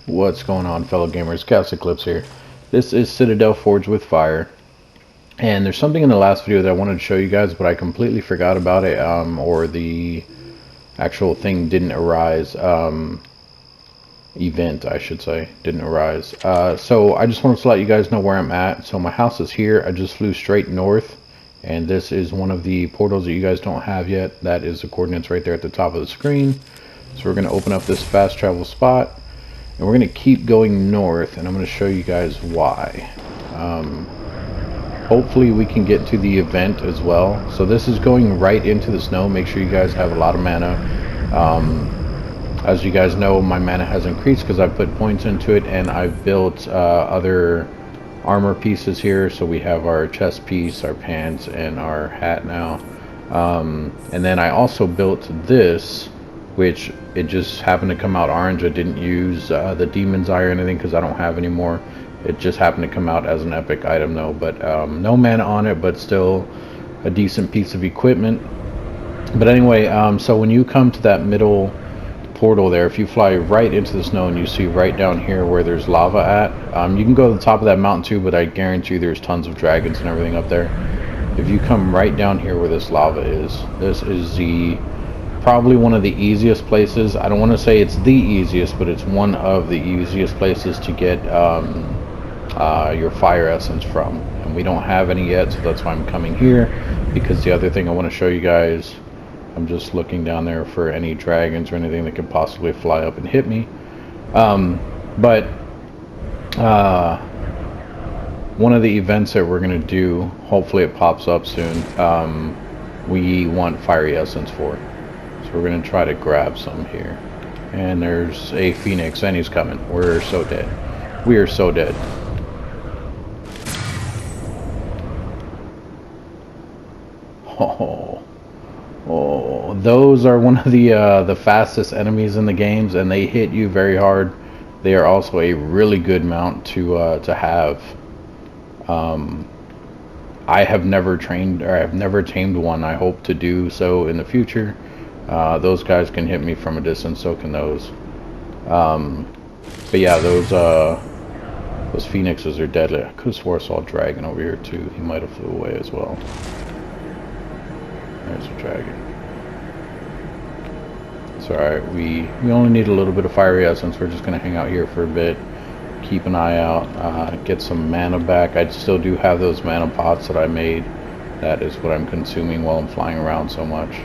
What's going on, fellow gamers? ChaosEclipse here. This is Citadel Forged with Fire. And there's something in the last video that I wanted to show you guys, but I completely forgot about it, or the actual thing didn't arise. Event, I should say, didn't arise. So I just wanted to let you guys know where I'm at. So my house is here. I just flew straight north. And this is one of the portals that you guys don't have yet. That is the coordinates right there at the top of the screen. So we're going to open up this fast travel spot. And we're going to keep going north, and I'm going to show you guys why. Hopefully we can get to the event as well. So this is going right into the snow. Make sure you guys have a lot of mana. As you guys know, my mana has increased because I've put points into it, and I've built other armor pieces here. So we have our chest piece, our pants, and our hat now. And then I also built this, which it just happened to come out orange. I didn't use the Demon's Eye or anything because I don't have any more. It just happened to come out as an epic item though, but no mana on it, but still a decent piece of equipment. But anyway, so when you come to that middle portal there, if you fly right into the snow and you see right down here where there's lava at, you can go to the top of that mountain too, but I guarantee you there's tons of dragons and everything up there. If you come right down here where this lava is, this is probably one of the easiest places. I don't want to say it's the easiest, but it's one of the easiest places to get your fire essence from, and we don't have any yet, so that's why I'm coming here. Because the other thing I want to show you guys, I'm just looking down there for any dragons or anything that could possibly fly up and hit me. But one of the events that we're going to do, hopefully it pops up soon, we want fiery essence for. So we're going to try to grab some here. And there's a phoenix, and he's coming. We're so dead. We are so dead. Oh, those are one of the fastest enemies in the games, and they hit you very hard. They are also a really good mount to have. I have never trained, or I've never tamed one. I hope to do so in the future. Those guys can hit me from a distance, so can those. But yeah, those phoenixes are deadly. I could have swore I saw a dragon over here too. He might have flew away as well. There's a dragon. It's alright, we only need a little bit of fiery essence. We're just going to hang out here for a bit, keep an eye out, get some mana back. I still do have those mana pots that I made. That is what I'm consuming while I'm flying around so much.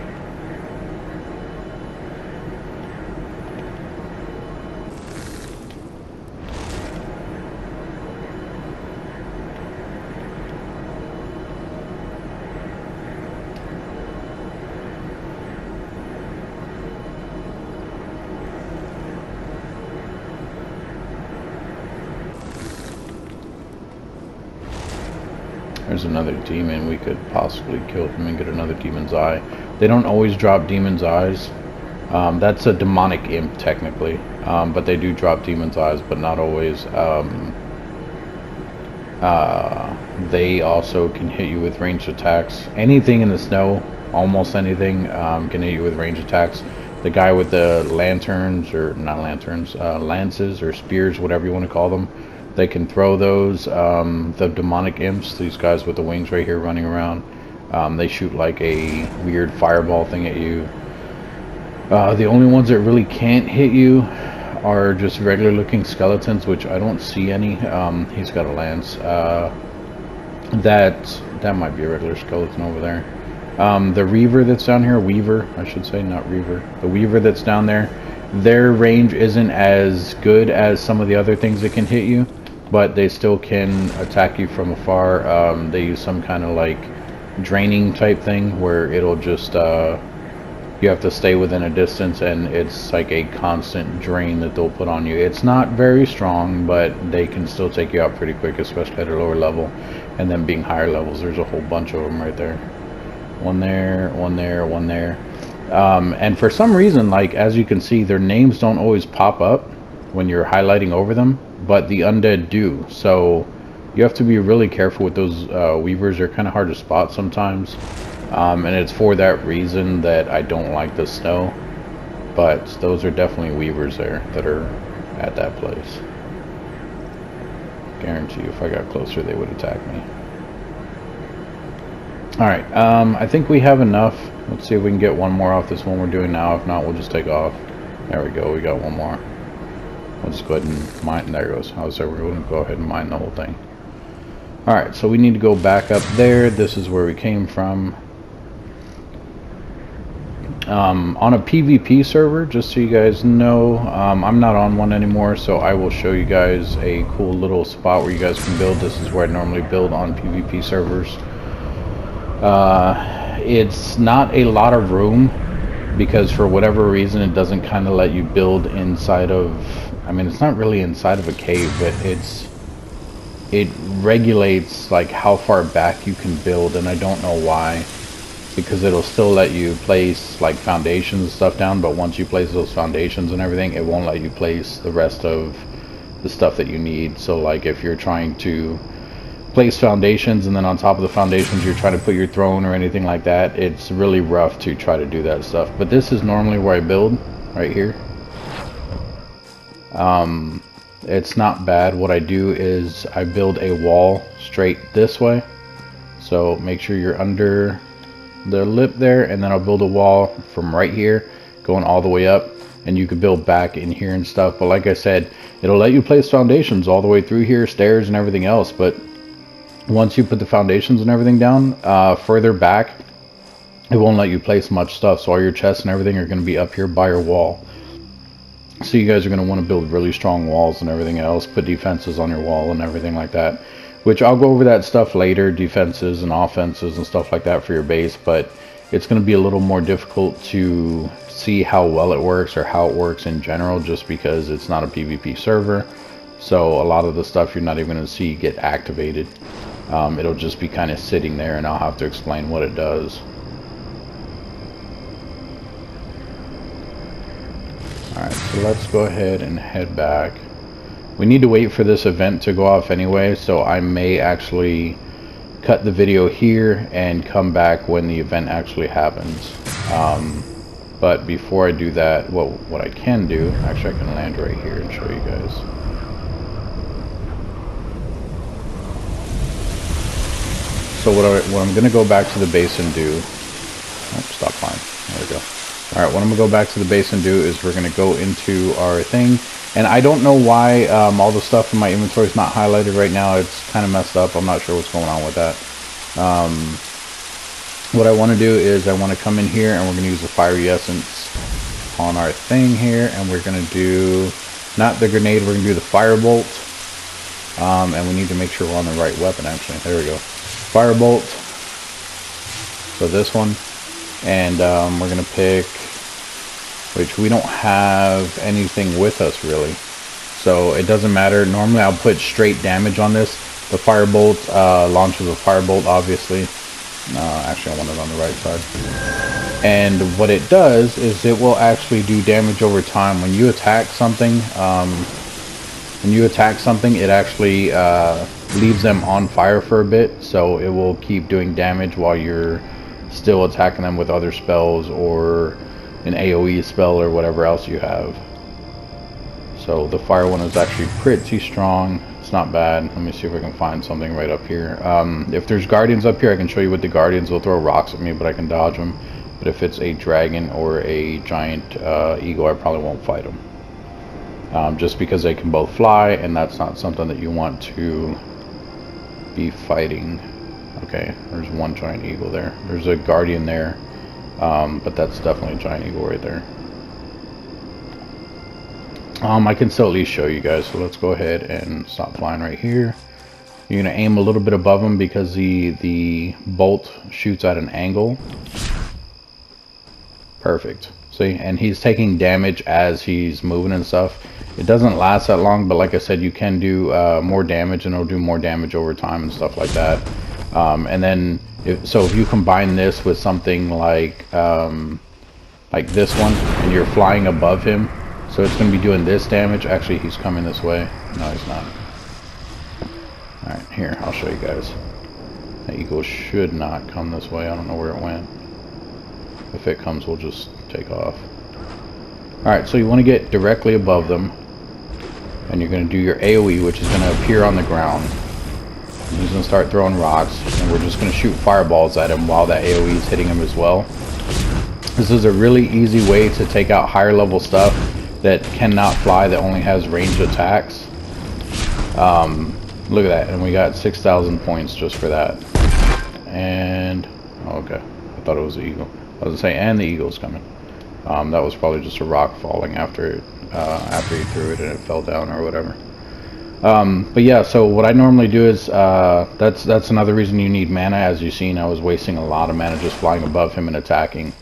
There's another demon. We could possibly kill him and get another demon's eye. They don't always drop demon's eyes. That's a demonic imp technically, but they do drop demon's eyes, but not always. They also can hit you with ranged attacks. Anything in the snow, almost anything, can hit you with ranged attacks. The guy with the lanterns, or not lanterns, lances or spears, whatever you want to call them, they can throw those. The demonic imps, these guys with the wings right here running around, they shoot like a weird fireball thing at you. The only ones that really can't hit you are just regular looking skeletons, which I don't see any. He's got a lance. That might be a regular skeleton over there. The Reaver that's down here, Weaver, I should say, not Reaver. The Weaver that's down there, their range isn't as good as some of the other things that can hit you, but they still can attack you from afar. They use some kind of like draining type thing where it'll just, you have to stay within a distance, and it's like a constant drain that they'll put on you. It's not very strong, but they can still take you out pretty quick, especially at a lower level. And then being higher levels, there's a whole bunch of them right there. One there, one there, one there. And for some reason, like as you can see, their names don't always pop up when you're highlighting over them, but the undead do. So you have to be really careful with those weavers. They're kind of hard to spot sometimes. And it's for that reason that I don't like the snow. But those are definitely weavers there that are at that place. Guarantee you if I got closer they would attack me. Alright, I think we have enough. Let's see if we can get one more off this one we're doing now. If not, we'll just take off. There we go, we got one more. We'll just go ahead and mine. There it goes. I was saying we're going to go ahead and mine the whole thing. Alright, so we need to go back up there. This is where we came from. On a PvP server, just so you guys know, I'm not on one anymore, so I will show you guys a cool little spot where you guys can build. This is where I normally build on PvP servers. It's not a lot of room because for whatever reason it doesn't kind of let you build inside of, I mean, it's not really inside of a cave, but it regulates like how far back you can build, and I don't know why, because it'll still let you place like foundations and stuff down, but once you place those foundations and everything, it won't let you place the rest of the stuff that you need. So like if you're trying to place foundations and then on top of the foundations you're trying to put your throne or anything like that, it's really rough to try to do that stuff. But this is normally where I build, right here. It's not bad. What I do is I build a wall straight this way, so make sure you're under the lip there, and then I'll build a wall from right here going all the way up, and you could build back in here and stuff. But like I said, it'll let you place foundations all the way through here, stairs and everything else, but once you put the foundations and everything down, further back, it won't let you place much stuff. So all your chests and everything are going to be up here by your wall. So you guys are going to want to build really strong walls and everything else, put defenses on your wall and everything like that, which I'll go over that stuff later, defenses and offenses and stuff like that for your base. But it's going to be a little more difficult to see how well it works or how it works in general, just because it's not a PvP server. So a lot of the stuff you're not even going to see get activated. It'll just be kind of sitting there, and I'll have to explain what it does. Alright, so let's go ahead and head back. We need to wait for this event to go off anyway, so I may actually cut the video here and come back when the event actually happens. But before I do that, what I can do, actually I can land right here and show you guys. So what I'm going to go back to the base and do... Oh, stop flying. There we go. Alright, what I'm going to go back to the base and do is we're going to go into our thing. And I don't know why all the stuff in my inventory is not highlighted right now. It's kind of messed up. I'm not sure what's going on with that. What I want to do is I want to come in here and we're going to use the fiery essence on our thing here. And we're going to do, not the grenade, we're going to do the firebolt. And we need to make sure we're on the right weapon actually. There we go. Firebolt, so this one, and we're gonna pick, which we don't have anything with us really, so it doesn't matter. Normally I'll put straight damage on this. The firebolt launches a firebolt, obviously. Actually I want it on the right side, and what it does is it will actually do damage over time. When you attack something, it actually leaves them on fire for a bit, so it will keep doing damage while you're still attacking them with other spells or an AoE spell or whatever else you have. So the fire one is actually pretty strong. It's not bad. Let me see if I can find something right up here. If there's guardians up here, I can show you what the guardians will throw rocks at me, but I can dodge them. But if it's a dragon or a giant eagle, I probably won't fight them. Just because they can both fly, and that's not something that you want to be fighting. Okay, there's one giant eagle there. There's a guardian there, but that's definitely a giant eagle right there. I can still at least show you guys, so let's go ahead and stop flying right here. You're going to aim a little bit above him because the bolt shoots at an angle. Perfect. See, and he's taking damage as he's moving and stuff. It doesn't last that long, but like I said, you can do more damage, and it'll do more damage over time and stuff like that. And then, if you combine this with something like this one, and you're flying above him, so it's going to be doing this damage. Actually, he's coming this way. No, he's not. Alright, here, I'll show you guys. The eagle should not come this way. I don't know where it went. If it comes, we'll just take off. Alright, so you want to get directly above them. and you're going to do your AoE, which is going to appear on the ground. And he's going to start throwing rocks, and we're just going to shoot fireballs at him while that AoE is hitting him as well. This is a really easy way to take out higher level stuff that cannot fly, that only has ranged attacks. Look at that, and we got 6,000 points just for that. And oh, okay, I thought it was the eagle. I was gonna say, and the eagle's coming. That was probably just a rock falling after he threw it and it fell down or whatever. But yeah, so what I normally do is that's another reason you need mana. As you've seen, I was wasting a lot of mana just flying above him and attacking.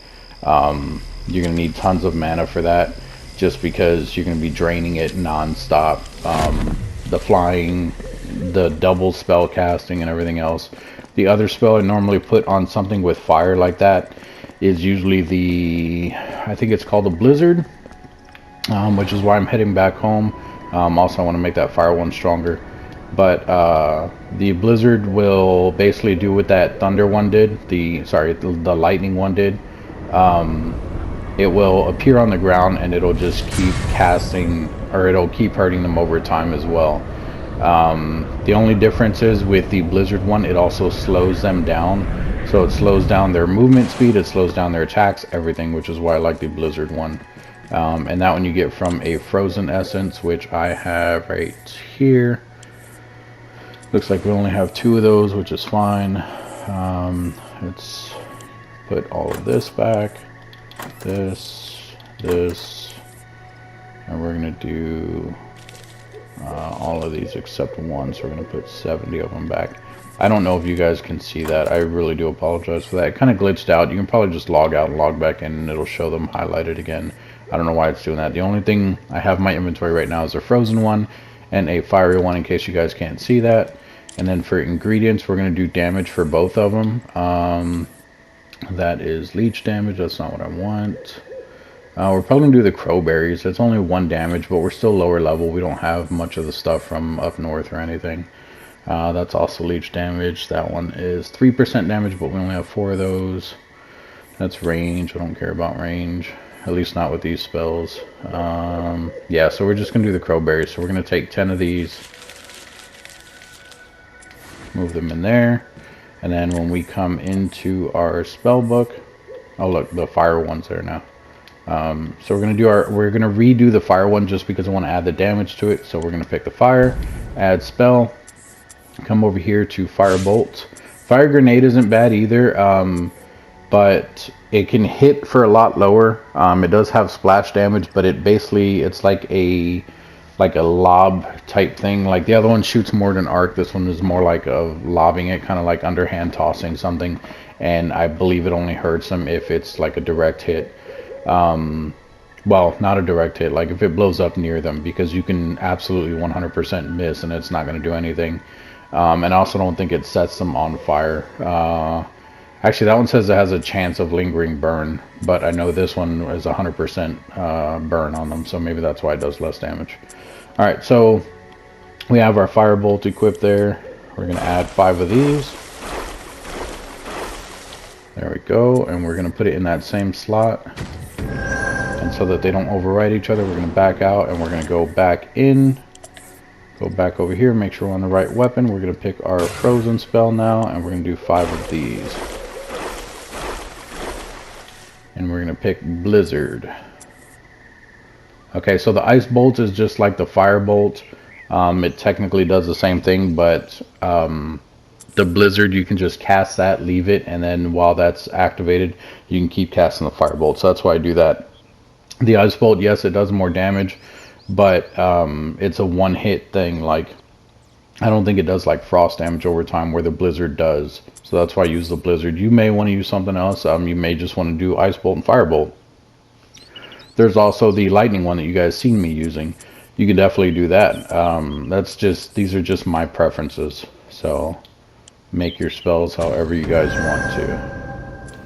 You're gonna need tons of mana for that, just because you're gonna be draining it non-stop. The flying, the double spell casting, and everything else. The other spell I normally put on something with fire like that is usually the, I think it's called the Blizzard, which is why I'm heading back home. Also, I want to make that fire one stronger. But the Blizzard will basically do what that Thunder one did. The Lightning one did. It will appear on the ground and it'll just keep casting, or it'll keep hurting them over time as well. The only difference is with the Blizzard one, it also slows them down. So it slows down their movement speed, it slows down their attacks, everything, which is why I like the Blizzard one. And that one you get from a Frozen Essence, which I have right here. Looks like we only have 2 of those, which is fine. Let's put all of this back. This, and we're gonna do all of these except one, so we're gonna put 70 of them back. I don't know if you guys can see that. I really do apologize for that. It kind of glitched out. You can probably just log out and log back in and it'll show them highlighted again. I don't know why it's doing that. The only thing I have in my inventory right now is a frozen one and a fiery one, in case you guys can't see that. And then for ingredients, we're gonna do damage for both of them. That is leech damage. That's not what I want. We're probably going to do the crowberries. It's only 1 damage, but we're still lower level. We don't have much of the stuff from up north or anything. That's also leech damage. That one is 3% damage, but we only have 4 of those. That's range. I don't care about range. At least not with these spells. Yeah, so we're just going to do the crowberries. So we're going to take 10 of these. Move them in there. And then when we come into our spell book, oh look, the fire one's there now. So we're gonna redo the fire one just because I want to add the damage to it. So we're gonna pick the fire, add spell, come over here to fire bolt. Fire grenade isn't bad either, but it can hit for a lot lower. It does have splash damage, but it's like a lob type thing. Like the other one shoots more than arc. This one is more like a lobbing it, kind of like underhand tossing something. And I believe it only hurts them if it's like a direct hit. Well, not a direct hit, like if it blows up near them, because you can absolutely 100% miss and it's not going to do anything. And I also don't think it sets them on fire. Actually, that one says it has a chance of lingering burn, but I know this one is 100% burn on them, so maybe that's why it does less damage. Alright, so we have our firebolt equipped there. We're going to add 5 of these. There we go, and we're going to put it in that same slot. And so that they don't override each other, we're going to back out and we're going to go back in. Go back over here, make sure we're on the right weapon. We're going to pick our frozen spell now, and we're going to do 5 of these. And we're going to pick Blizzard. Okay, so the ice bolt is just like the fire bolt. It technically does the same thing, but the Blizzard, you can just cast that, leave it, and then while that's activated, you can keep casting the fire bolt. So that's why I do that. The ice bolt, yes, it does more damage, but it's a one-hit thing. Like, I don't think it does like frost damage over time where the Blizzard does. So that's why I use the Blizzard. You may want to use something else. You may just want to do ice bolt and fire bolt. There's also the lightning one that you guys seen me using. You can definitely do that. These are just my preferences. So make your spells however you guys want to.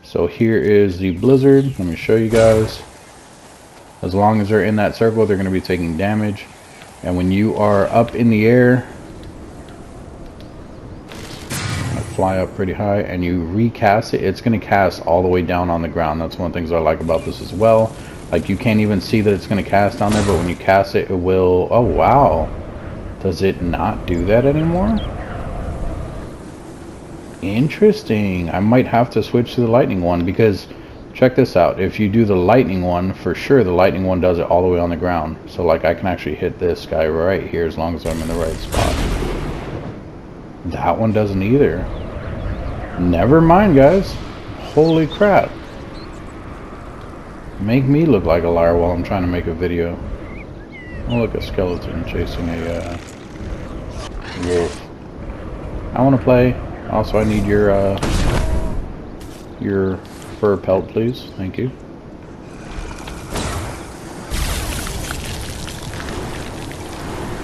So here is the Blizzard. Let me show you guys. As long as they're in that circle, they're going to be taking damage. And when you are up in the air, fly up pretty high, and you recast it, it's going to cast all the way down on the ground. That's one of the things I like about this as well. Like, you can't even see that it's going to cast on there, but when you cast it, it will... Oh, wow. Does it not do that anymore? Interesting. I might have to switch to the lightning one, because check this out. If you do the lightning one, for sure the lightning one does it all the way on the ground. So, like, I can actually hit this guy right here as long as I'm in the right spot. That one doesn't either. Never mind, guys. Holy crap. Make me look like a liar while I'm trying to make a video. Oh, look, a skeleton chasing a wolf. I want to play. Also, I need your fur pelt, please. Thank you.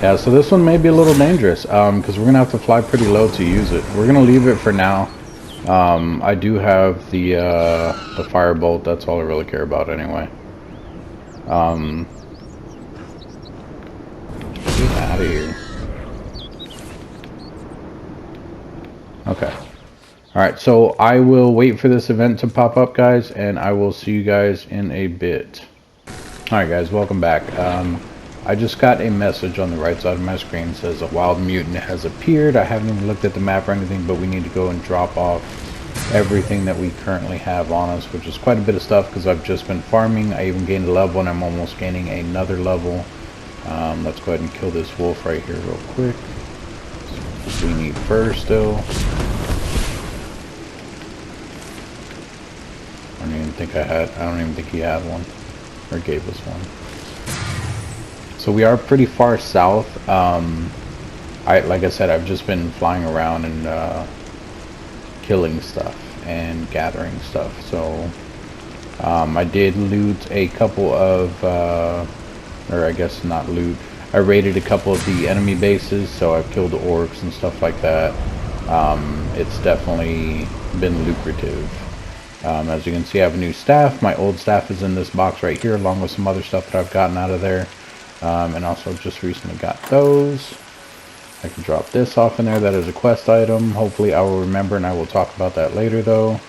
Yeah, so this one may be a little dangerous, because we're going to have to fly pretty low to use it. We're going to leave it for now. I do have the firebolt. That's all I really care about anyway. Get out of here. Okay. Alright, so I will wait for this event to pop up, guys, and I will see you guys in a bit. Alright, guys, welcome back. I just got a message on the right side of my screen. It says a wild mutant has appeared. I haven't even looked at the map or anything, but we need to go and drop off everything that we currently have on us, which is quite a bit of stuff because I've just been farming. I even gained a level and I'm almost gaining another level. Let's go ahead and kill this wolf right here real quick. So we need fur still. I don't even think he had one or gave us one. So we are pretty far south. Like I said, I've just been flying around and killing stuff and gathering stuff. So I did loot a couple of, or I guess not loot. I raided a couple of the enemy bases, so I've killed orcs and stuff like that. It's definitely been lucrative. As you can see, I have a new staff. My old staff is in this box right here, along with some other stuff that I've gotten out of there. And also just recently got those. I can drop this off in there. That is a quest item. Hopefully I will remember, and I will talk about that later though.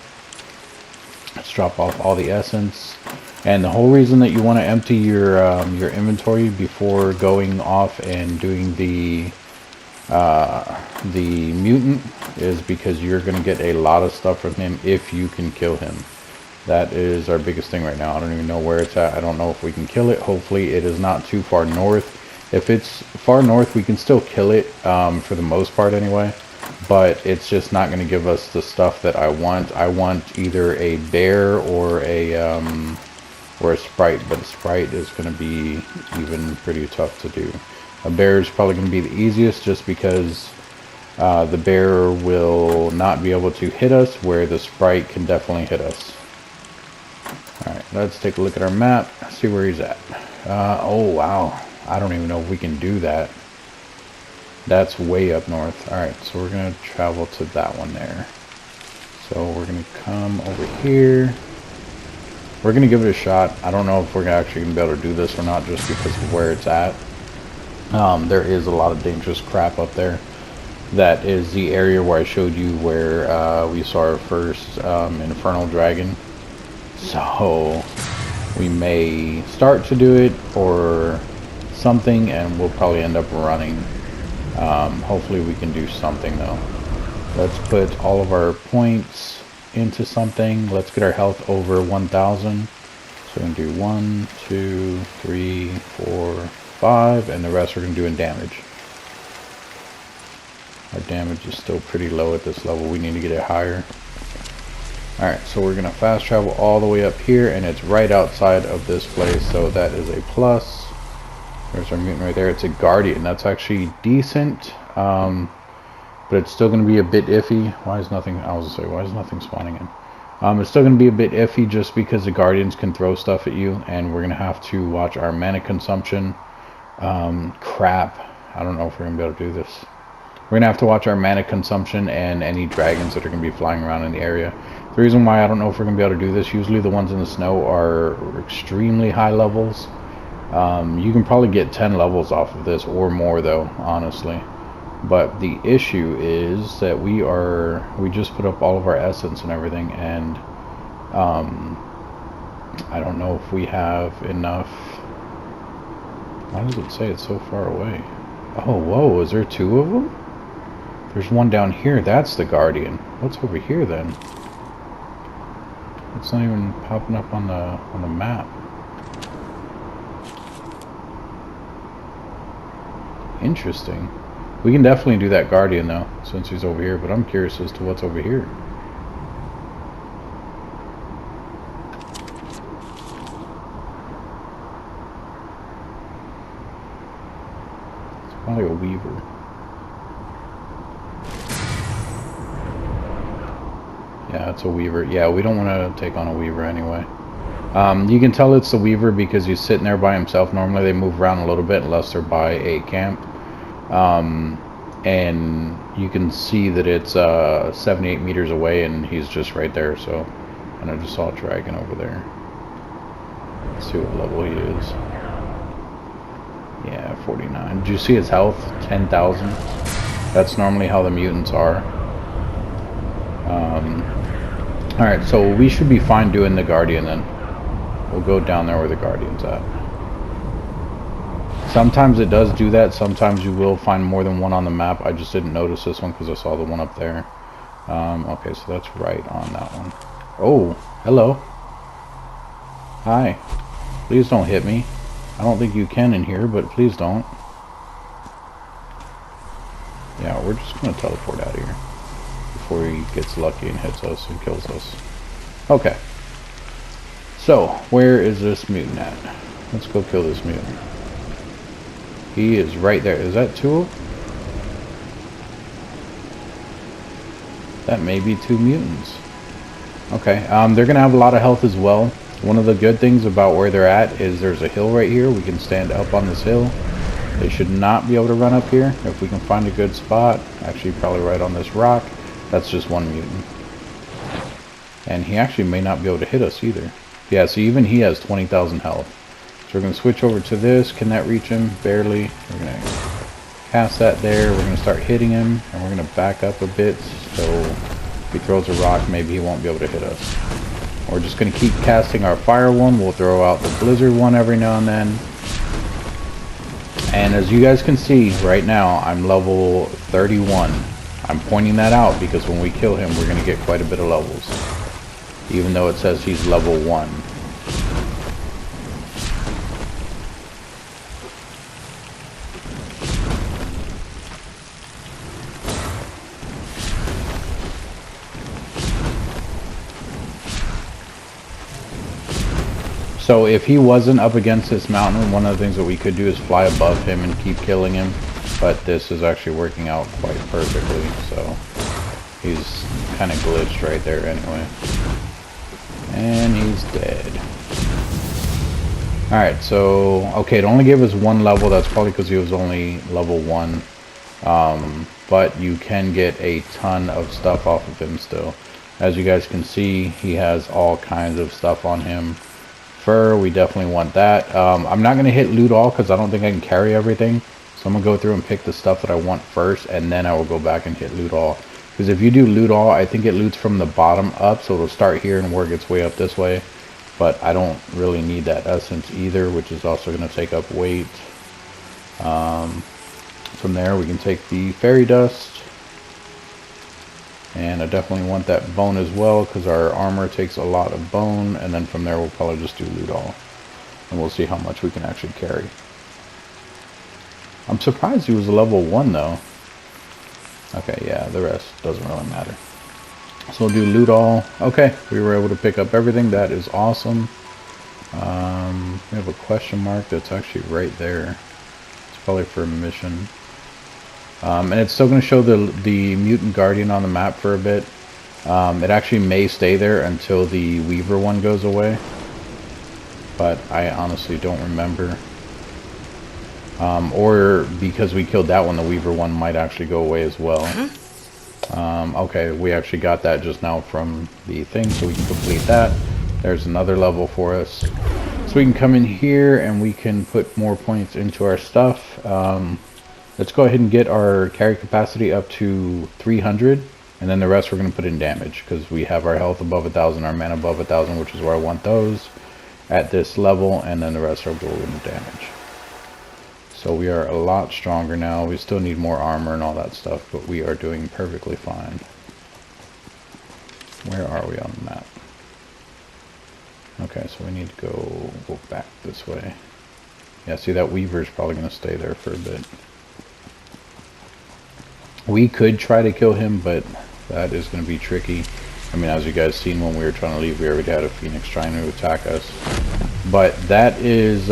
Let's drop off all the essence. And the whole reason that you want to empty your inventory before going off and doing the mutant is because you're going to get a lot of stuff from him if you can kill him. That is our biggest thing right now. I don't even know where it's at. I don't know if we can kill it. Hopefully it is not too far north. If it's far north, we can still kill it, for the most part anyway. But it's just not going to give us the stuff that I want. I want either a bear or a sprite. But a sprite is going to be even pretty tough to do. A bear is probably going to be the easiest just because the bear will not be able to hit us, where the sprite can definitely hit us. Alright, let's take a look at our map, see where he's at. Oh wow, I don't even know if we can do that. That's way up north. Alright, so we're going to travel to that one there. So we're going to come over here. We're going to give it a shot. I don't know if we're actually going to be able to do this or not, just because of where it's at. There is a lot of dangerous crap up there. That is the area where I showed you where we saw our first infernal dragon. So we may start to do it or something, and we'll probably end up running. Hopefully we can do something though. Let's put all of our points into something. Let's get our health over 1,000. So we're going to do 1, 2, 3, 4, 5, and the rest we're going to do in damage. Our damage is still pretty low at this level. We need to get it higher. Alright, so we're going to fast travel all the way up here, and it's right outside of this place, so that is a plus. There's our mutant right there. It's a guardian. That's actually decent, but it's still going to be a bit iffy. Why is nothing spawning in? It's still going to be a bit iffy just because the guardians can throw stuff at you, and we're going to have to watch our mana consumption. Crap. I don't know if we're going to be able to do this. We're going to have to watch our mana consumption and any dragons that are going to be flying around in the area. The reason why I don't know if we're going to be able to do this, usually the ones in the snow are extremely high levels. You can probably get 10 levels off of this or more though, honestly. But the issue is that we just put up all of our essence and everything, and I don't know if we have enough. Why does it say it's so far away? Oh, whoa, is there two of them? There's one down here. That's the Guardian. What's over here then? It's not even popping up on the map. Interesting. We can definitely do that Guardian though, since he's over here, but I'm curious as to what's over here. It's probably a Weaver. Yeah, it's a Weaver. Yeah, we don't want to take on a Weaver anyway. You can tell it's the Weaver because he's sitting there by himself. Normally they move around a little bit unless they're by a camp. And you can see that it's 78 meters away and he's just right there. So, and I just saw a dragon over there. Let's see what level he is. Yeah, 49. Did you see his health? 10,000. That's normally how the mutants are. Alright, so we should be fine doing the Guardian then. We'll go down there where the Guardian's at. Sometimes it does do that. Sometimes you will find more than one on the map. I just didn't notice this one because I saw the one up there. Okay, so that's right on that one. Oh, hello. Hi. Please don't hit me. I don't think you can in here, but please don't. Yeah, we're just going to teleport out of here before he gets lucky and hits us and kills us. Okay. So, where is this mutant at? Let's go kill this mutant. He is right there. Is that two? That may be two mutants. Okay, they're going to have a lot of health as well. One of the good things about where they're at is there's a hill right here. We can stand up on this hill. They should not be able to run up here if we can find a good spot. Actually, probably right on this rock. That's just one mutant. And he actually may not be able to hit us either. Yeah, so even he has 20,000 health. So we're going to switch over to this. Can that reach him? Barely. We're going to cast that there. We're going to start hitting him. And we're going to back up a bit. So if he throws a rock, maybe he won't be able to hit us. We're just going to keep casting our fire one. We'll throw out the blizzard one every now and then. And as you guys can see right now, I'm level 31. I'm pointing that out because when we kill him, we're going to get quite a bit of levels. Even though it says he's level 1. So if he wasn't up against this mountain, one of the things that we could do is fly above him and keep killing him. But this is actually working out quite perfectly, so he's kind of glitched right there anyway. And he's dead. Alright, so, okay, it only gave us one level. That's probably because he was only level 1. But you can get a ton of stuff off of him still. As you guys can see, he has all kinds of stuff on him. Fur, we definitely want that. I'm not going to hit loot all because I don't think I can carry everything. So I'm going to go through and pick the stuff that I want first, and then I will go back and hit loot all. Because if you do loot all, I think it loots from the bottom up, so it'll start here and work its way up this way. But I don't really need that essence either, which is also going to take up weight. From there, we can take the fairy dust. And I definitely want that bone as well, because our armor takes a lot of bone. And then from there, we'll probably just do loot all. And we'll see how much we can actually carry. I'm surprised he was a level 1 though. Okay, yeah, the rest doesn't really matter. So we'll do loot all. Okay, we were able to pick up everything. That is awesome. We have a question mark that's actually right there. It's probably for a mission. And it's still going to show the Mutant Guardian on the map for a bit. It actually may stay there until the Weaver one goes away. But I honestly don't remember. Or because we killed that one, the Weaver one might actually go away as well. Okay, we actually got that just now from the thing, so we can complete that. There's another level for us. So we can come in here and we can put more points into our stuff. Let's go ahead and get our carry capacity up to 300. And then the rest we're going to put in damage, because we have our health above 1,000, our mana above 1,000, which is where I want those. at this level, and then the rest are balloon damage. So we are a lot stronger now. We still need more armor and all that stuff, but we are doing perfectly fine. Where are we on the map? Okay, so we need to go back this way. Yeah, see, that Weaver's probably going to stay there for a bit. We could try to kill him, but that is going to be tricky. I mean, as you guys seen when we were trying to leave, we already had a Phoenix trying to attack us. But that is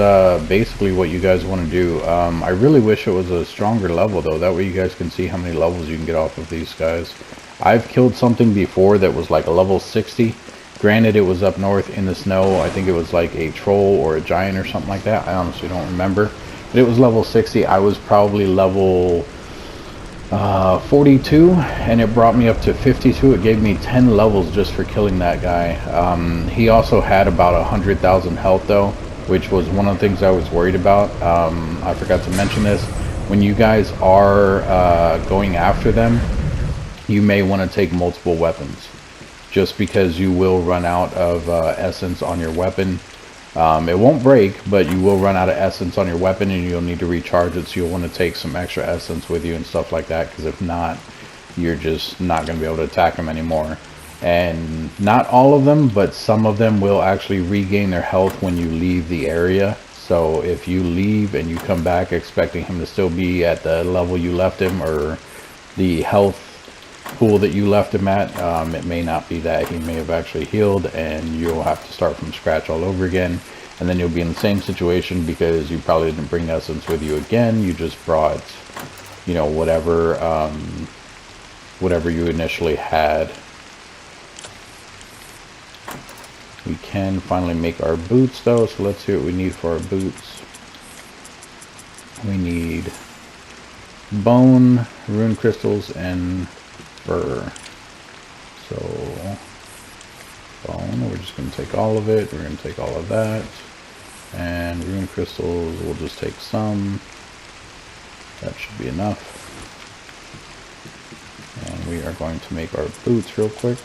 basically what you guys want to do. I really wish it was a stronger level, though. That way you guys can see how many levels you can get off of these guys. I've killed something before that was like a level 60. Granted, it was up north in the snow. I think it was like a troll or a giant or something like that. I honestly don't remember. But it was level 60. I was probably level 42, and it brought me up to 52. It gave me 10 levels just for killing that guy. He also had about 100,000 health, though, which was one of the things I was worried about. I forgot to mention this. When you guys are going after them, you may want to take multiple weapons, just because you will run out of essence on your weapon. It won't break, but you will run out of essence on your weapon, and you'll need to recharge it, so you'll want to take some extra essence with you and stuff like that, because if not, you're just not going to be able to attack them anymore. And not all of them, but some of them will actually regain their health when you leave the area. So if you leave and you come back expecting him to still be at the level you left him, or the health pool that you left him at, it may not be that. He may have actually healed, and you'll have to start from scratch all over again, and then you'll be in the same situation because you probably didn't bring essence with you again. You just brought, you know, whatever you initially had. We can finally make our boots, though, so let's see what we need for our boots. We need bone, rune crystals, and fur. So bone, we're just going to take all of it. We're going to take all of that, and rune crystals, we'll just take some. That should be enough. And we are going to make our boots real quick.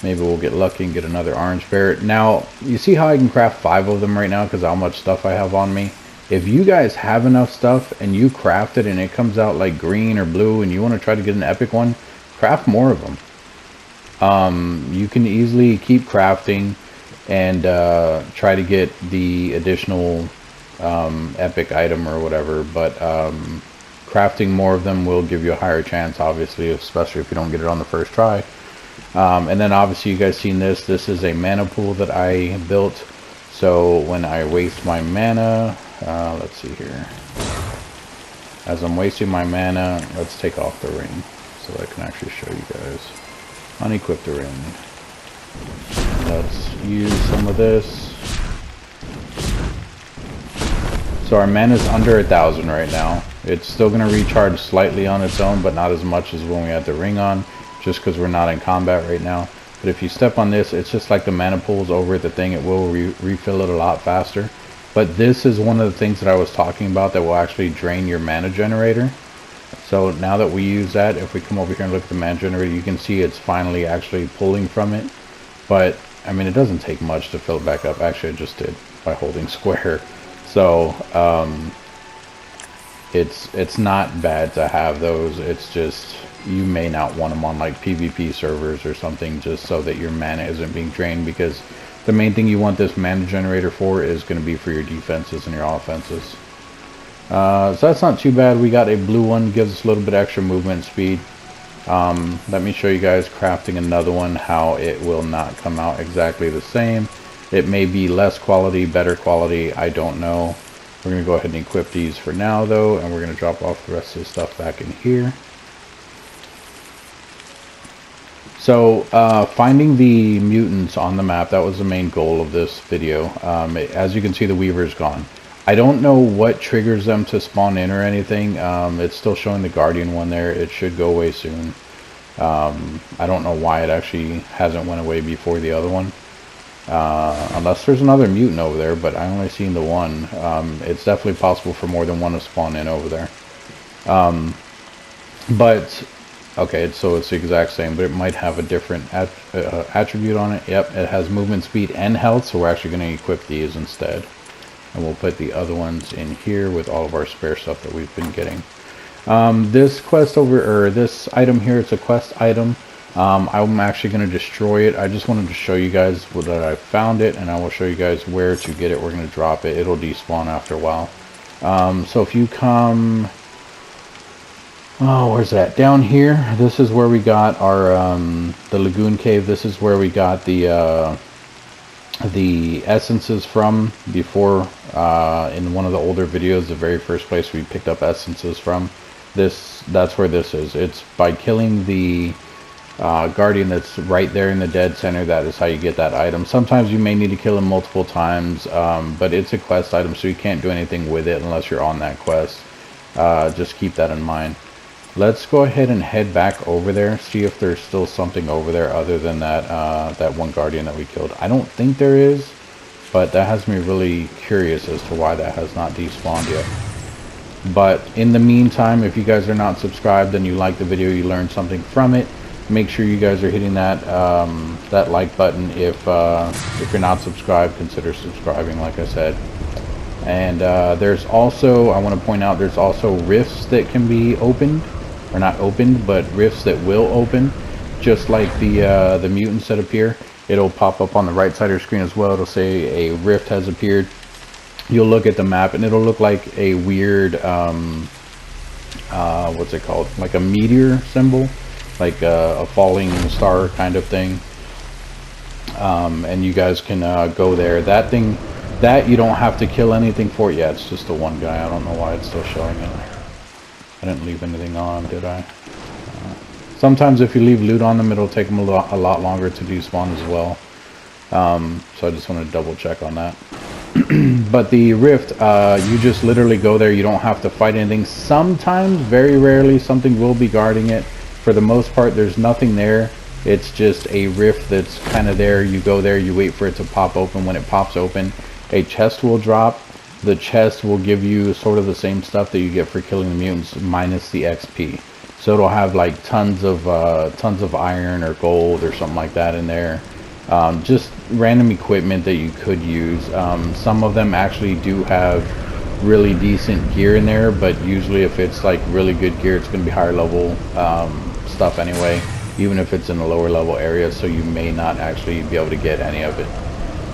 Maybe we'll get lucky and get another orange bear. Now, you see how I can craft 5 of them right now because how much stuff I have on me? If you guys have enough stuff and you craft it and it comes out like green or blue and you want to try to get an epic one, craft more of them. You can easily keep crafting and try to get the additional epic item or whatever, but crafting more of them will give you a higher chance, obviously, especially if you don't get it on the first try. And then obviously you guys seen this is a mana pool that I built. So when I waste my mana, let's see here, as I'm wasting my mana, let's take off the ring so that I can actually show you guys. Unequip the ring. Let's use some of this. So our mana is under 1,000 right now. It's still going to recharge slightly on its own, but not as much as when we had the ring on, just because we're not in combat right now. But if you step on this, it's just like the mana pool's over at the thing. It will refill it a lot faster. But this is one of the things that I was talking about that will actually drain your mana generator. So now that we use that, if we come over here and look at the mana generator, you can see it's finally actually pulling from it. But, I mean, it doesn't take much to fill it back up. Actually, it just did by holding square. So, it's not bad to have those. It's just, you may not want them on like PvP servers or something, just so that your mana isn't being drained, because the main thing you want this mana generator for is going to be for your defenses and your offenses. So that's not too bad. We got a blue one, gives us a little bit extra movement speed. Let me show you guys crafting another one, how it will not come out exactly the same. It may be less quality, better quality, I don't know. We're going to go ahead and equip these for now though, and we're going to drop off the rest of the stuff back in here. So, finding the mutants on the map, that was the main goal of this video. As you can see, the Weaver's gone. I don't know what triggers them to spawn in or anything. It's still showing the Guardian one there. It should go away soon. I don't know why it actually hasn't went away before the other one. Unless there's another mutant over there, but I only seen the one. It's definitely possible for more than one to spawn in over there. Okay, so it's the exact same, but it might have a different attribute on it. Yep, it has movement speed and health, so we're actually going to equip these instead. And we'll put the other ones in here with all of our spare stuff that we've been getting. This quest this item here, it's a quest item. I'm actually going to destroy it. I just wanted to show you guys that I found it, and I will show you guys where to get it. We're going to drop it. It'll despawn after a while. So if you come... Oh, where's that? Down here, this is where we got our, the Lagoon Cave. This is where we got the essences from before, in one of the older videos, the very first place we picked up essences from. That's where this is. It's by killing the guardian that's right there in the dead center. That is how you get that item. Sometimes you may need to kill him multiple times, but it's a quest item, so you can't do anything with it unless you're on that quest. Just keep that in mind. Let's go ahead and head back over there, see if there's still something over there other than that that one guardian that we killed. I don't think there is, but that has me really curious as to why that has not despawned yet. But in the meantime, if you guys are not subscribed and you like the video, you learned something from it, make sure you guys are hitting that that like button. If you're not subscribed, consider subscribing, like I said. And there's also, I want to point out, there's also rifts that can be opened, or not opened, but rifts that will open, just like the mutants that appear. It'll pop up on the right side of your screen as well. It'll say a rift has appeared. You'll look at the map and it'll look like a weird what's it called, like a meteor symbol, like a falling star kind of thing. And you guys can go there. That thing, that you don't have to kill anything for. Yeah, it's just the one guy. I don't know why it's still showing it. I didn't leave anything on, did I? Sometimes if you leave loot on them, it'll take them a lot longer to despawn as well. So I just want to double check on that. But the rift, you just literally go there. You don't have to fight anything. Sometimes, very rarely, something will be guarding it. For the most part, there's nothing there. It's just a rift that's kind of there. You go there, you wait for it to pop open. When it pops open, a chest will drop. The chest will give you sort of the same stuff that you get for killing the mutants, minus the XP. So it'll have like tons of iron or gold or something like that in there. Just random equipment that you could use. Some of them actually do have really decent gear in there, but usually if it's like really good gear, it's going to be higher level stuff anyway, even if it's in a lower level area, so you may not actually be able to get any of it.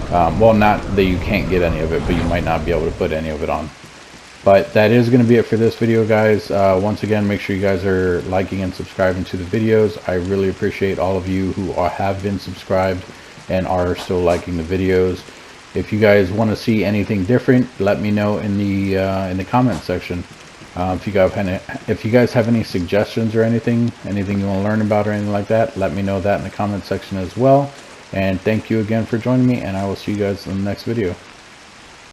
Well, not that you can't get any of it, but you might not be able to put any of it on. But that is going to be it for this video, guys. Once again, make sure you guys are liking and subscribing to the videos. I really appreciate all of you who have been subscribed and are still liking the videos. If you guys want to see anything different, let me know in the comment section. If you guys have any suggestions or anything you want to learn about or anything like that, let me know that in the comment section as well. And thank you again for joining me, and I will see you guys in the next video.